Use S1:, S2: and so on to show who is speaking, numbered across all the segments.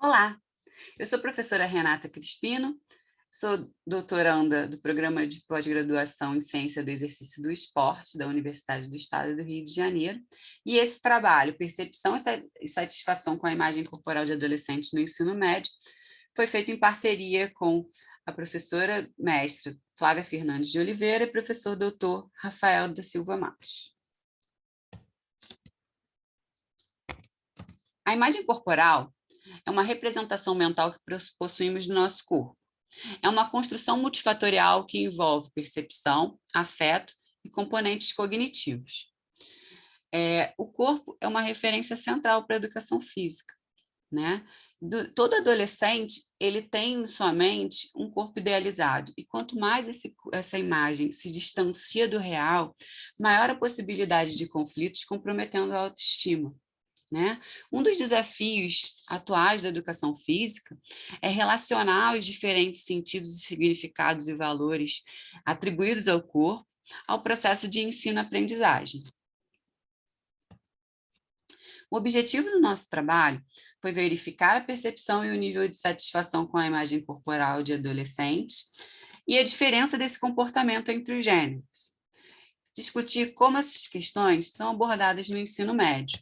S1: Olá, eu sou a professora Renata Crispino, sou doutoranda do Programa de Pós-Graduação em Ciência do Exercício do Esporte da Universidade do Estado do Rio de Janeiro, e esse trabalho, Percepção e Satisfação com a Imagem Corporal de Adolescentes no Ensino Médio, foi feito em parceria com a professora mestra Flávia Fernandes de Oliveira e professor doutor Rafael da Silva Matos. A imagem corporal é uma representação mental que possuímos do nosso corpo. É uma construção multifatorial que envolve percepção, afeto e componentes cognitivos. O corpo é uma referência central para a educação física, né? Todo adolescente ele tem em sua mente um corpo idealizado, e quanto mais essa imagem se distancia do real, maior a possibilidade de conflitos comprometendo a autoestima. Né? Um dos desafios atuais da educação física é relacionar os diferentes sentidos, significados e valores atribuídos ao corpo ao processo de ensino-aprendizagem. O objetivo do nosso trabalho foi verificar a percepção e o nível de satisfação com a imagem corporal de adolescentes e a diferença desse comportamento entre os gêneros. Discutir como essas questões são abordadas no ensino médio.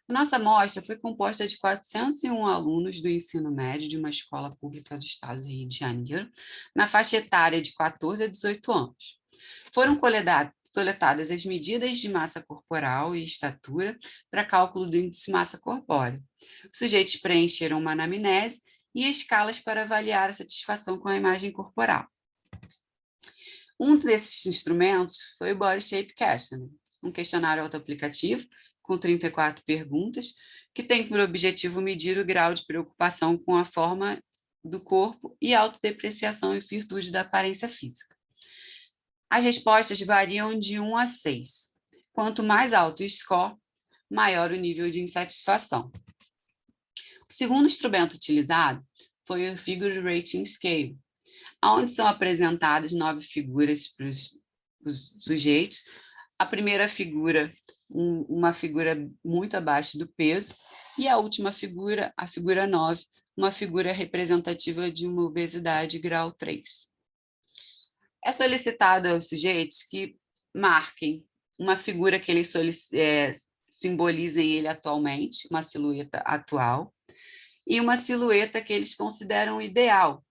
S1: Nossa amostra foi composta de 401 alunos do ensino médio de uma escola pública do estado do Rio de Janeiro, na faixa etária de 14 a 18 anos. Foram coletadas as medidas de massa corporal e estatura para cálculo do índice de massa corpórea. Os sujeitos preencheram uma anamnese e escalas para avaliar a satisfação com a imagem corporal. Um desses instrumentos foi o Body Shape Questionnaire, um questionário autoaplicativo com 34 perguntas, que tem por objetivo medir o grau de preocupação com a forma do corpo e autodepreciação em virtude da aparência física. As respostas variam de 1 a 6. Quanto mais alto o score, maior o nível de insatisfação. O segundo instrumento utilizado foi o Figure Rating Scale, onde são apresentadas 9 figuras para os sujeitos. A primeira figura, uma figura muito abaixo do peso, e a última figura, a figura 9, uma figura representativa de uma obesidade grau 3. É solicitado aos sujeitos que marquem uma figura que eles simbolizem ele atualmente, uma silhueta atual, e uma silhueta que eles consideram ideal.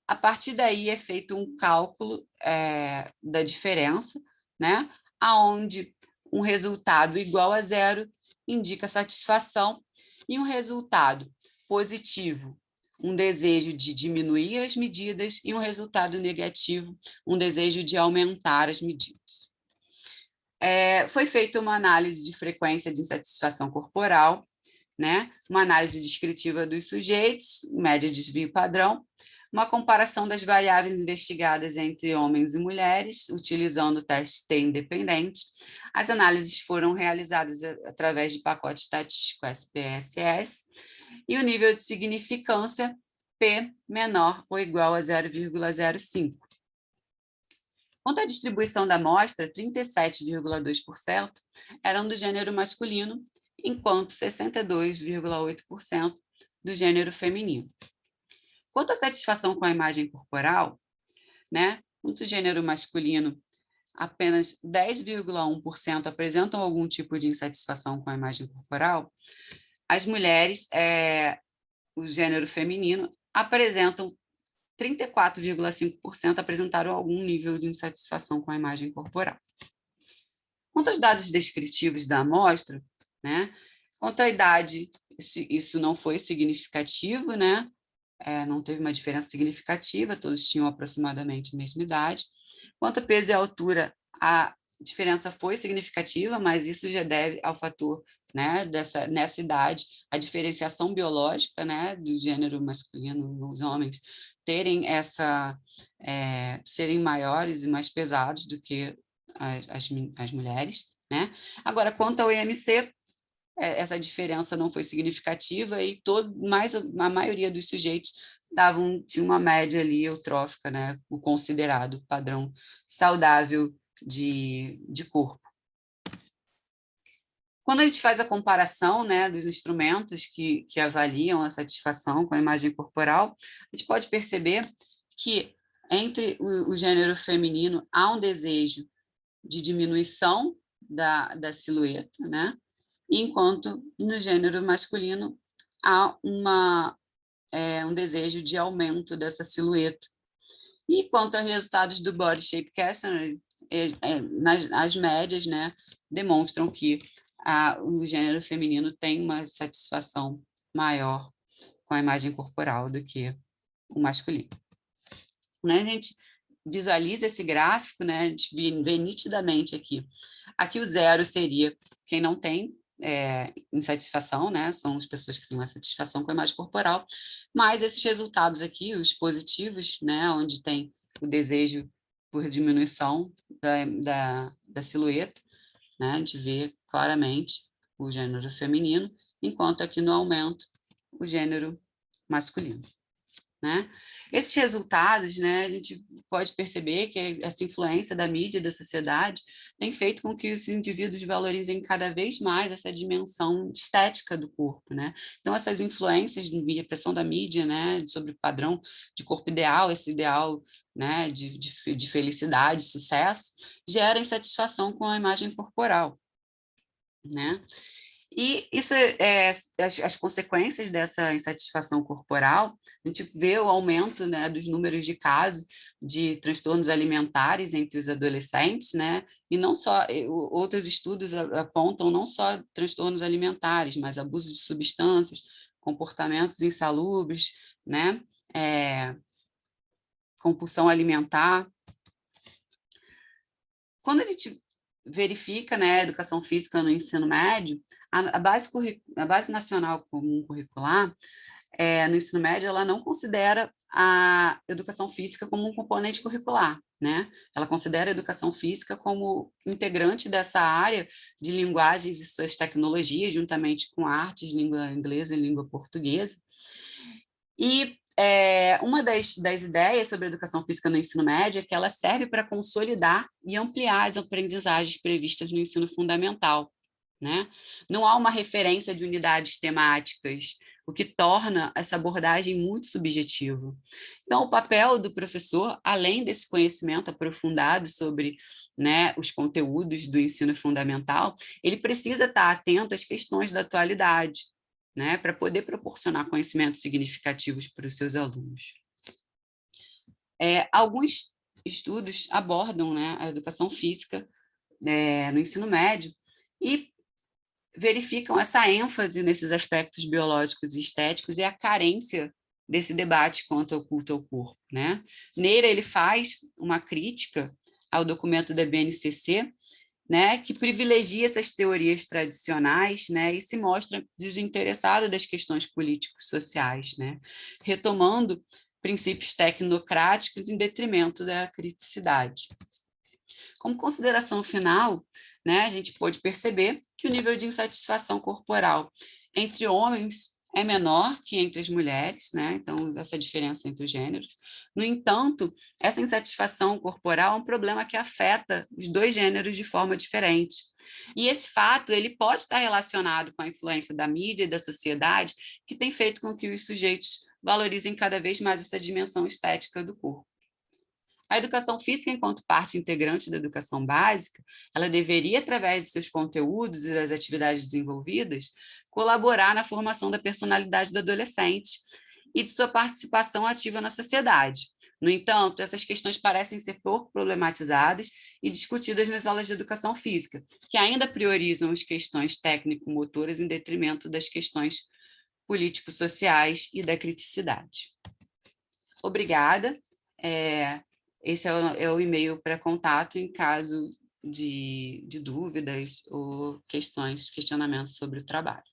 S1: A partir daí é feito um cálculo da diferença, né? Onde um resultado igual a 0 indica satisfação, e um resultado positivo, um desejo de diminuir as medidas, e um resultado negativo, um desejo de aumentar as medidas. Foi feita uma análise de frequência de insatisfação corporal, né? Uma análise descritiva dos sujeitos, média desvio padrão, uma comparação das variáveis investigadas entre homens e mulheres, utilizando o teste T independente. As análises foram realizadas através de pacote estatístico SPSS, e o nível de significância P menor ou igual a 0,05. Quanto à distribuição da amostra, 37,2% eram do gênero masculino, enquanto 62,8% do gênero feminino. Quanto à satisfação com a imagem corporal, né, quanto ao gênero masculino, apenas 10,1% apresentam algum tipo de insatisfação com a imagem corporal. As mulheres, o gênero feminino, apresentam 34,5% apresentaram algum nível de insatisfação com a imagem corporal. Quanto aos dados descritivos da amostra, né, quanto à idade, isso não foi significativo, né? Não teve uma diferença significativa, todos tinham aproximadamente a mesma idade. Quanto a peso e altura, a diferença foi significativa, mas isso já deve ao fator, né, nessa idade, a diferenciação biológica, né, do gênero masculino nos homens terem serem maiores e mais pesados do que as mulheres, né? Agora, quanto ao IMC, essa diferença não foi significativa, e a maioria dos sujeitos tinha uma média ali eutrófica, né, o considerado padrão saudável de corpo. Quando a gente faz a comparação, né, dos instrumentos que avaliam a satisfação com a imagem corporal, a gente pode perceber que entre o gênero feminino há um desejo de diminuição da silhueta, né? Enquanto no gênero masculino há um desejo de aumento dessa silhueta. E quanto a resultados do Body Shape Questionnaire, as médias, né, demonstram que o gênero feminino tem uma satisfação maior com a imagem corporal do que o masculino. Né, a gente visualiza esse gráfico, né, a gente vê nitidamente aqui. Aqui o 0 seria quem não tem insatisfação, né, são as pessoas que têm uma satisfação com a imagem corporal, mas esses resultados aqui, os positivos, né, onde tem o desejo por diminuição da silhueta, né, a gente vê claramente o gênero feminino, enquanto aqui no aumento, o gênero masculino. Né? Esses resultados, né, a gente pode perceber que essa influência da mídia e da sociedade tem feito com que os indivíduos valorizem cada vez mais essa dimensão estética do corpo, né? Então, essas influências de pressão da mídia, né, sobre o padrão de corpo ideal, esse ideal, né, de felicidade, sucesso, gera insatisfação com a imagem corporal, né? E isso as consequências dessa insatisfação corporal, a gente vê o aumento, né, dos números de casos de transtornos alimentares entre os adolescentes, né, e não só, outros estudos apontam não só transtornos alimentares, mas abuso de substâncias, comportamentos insalubres, né, compulsão alimentar. Quando a gente verifica, né, a educação física no ensino médio, a base nacional comum curricular, no ensino médio, ela não considera a educação física como um componente curricular, né? Ela considera a educação física como integrante dessa área de linguagens e suas tecnologias, juntamente com artes, língua inglesa e língua portuguesa. E uma das ideias sobre a educação física no ensino médio é que ela serve para consolidar e ampliar as aprendizagens previstas no ensino fundamental, né? Não há uma referência de unidades temáticas, o que torna essa abordagem muito subjetiva. Então, o papel do professor, além desse conhecimento aprofundado sobre, né, os conteúdos do ensino fundamental, ele precisa estar atento às questões da atualidade, né, para poder proporcionar conhecimentos significativos para os seus alunos. Alguns estudos abordam, né, a educação física no ensino médio e verificam essa ênfase nesses aspectos biológicos e estéticos e a carência desse debate quanto ao culto ao corpo, né? Neira, ele faz uma crítica ao documento da BNCC, né, que privilegia essas teorias tradicionais, né, e se mostra desinteressado das questões políticos sociais, né, retomando princípios tecnocráticos em detrimento da criticidade. Como consideração final, né, a gente pôde perceber que o nível de insatisfação corporal entre homens é menor que entre as mulheres, né? Então, essa diferença entre os gêneros. No entanto, essa insatisfação corporal é um problema que afeta os dois gêneros de forma diferente. E esse fato ele pode estar relacionado com a influência da mídia e da sociedade, que tem feito com que os sujeitos valorizem cada vez mais essa dimensão estética do corpo. A educação física, enquanto parte integrante da educação básica, ela deveria, através de seus conteúdos e das atividades desenvolvidas, colaborar na formação da personalidade do adolescente e de sua participação ativa na sociedade. No entanto, essas questões parecem ser pouco problematizadas e discutidas nas aulas de educação física, que ainda priorizam as questões técnico-motoras em detrimento das questões político-sociais e da criticidade. Obrigada. Esse é o e-mail para contato em caso de dúvidas ou questionamentos sobre o trabalho.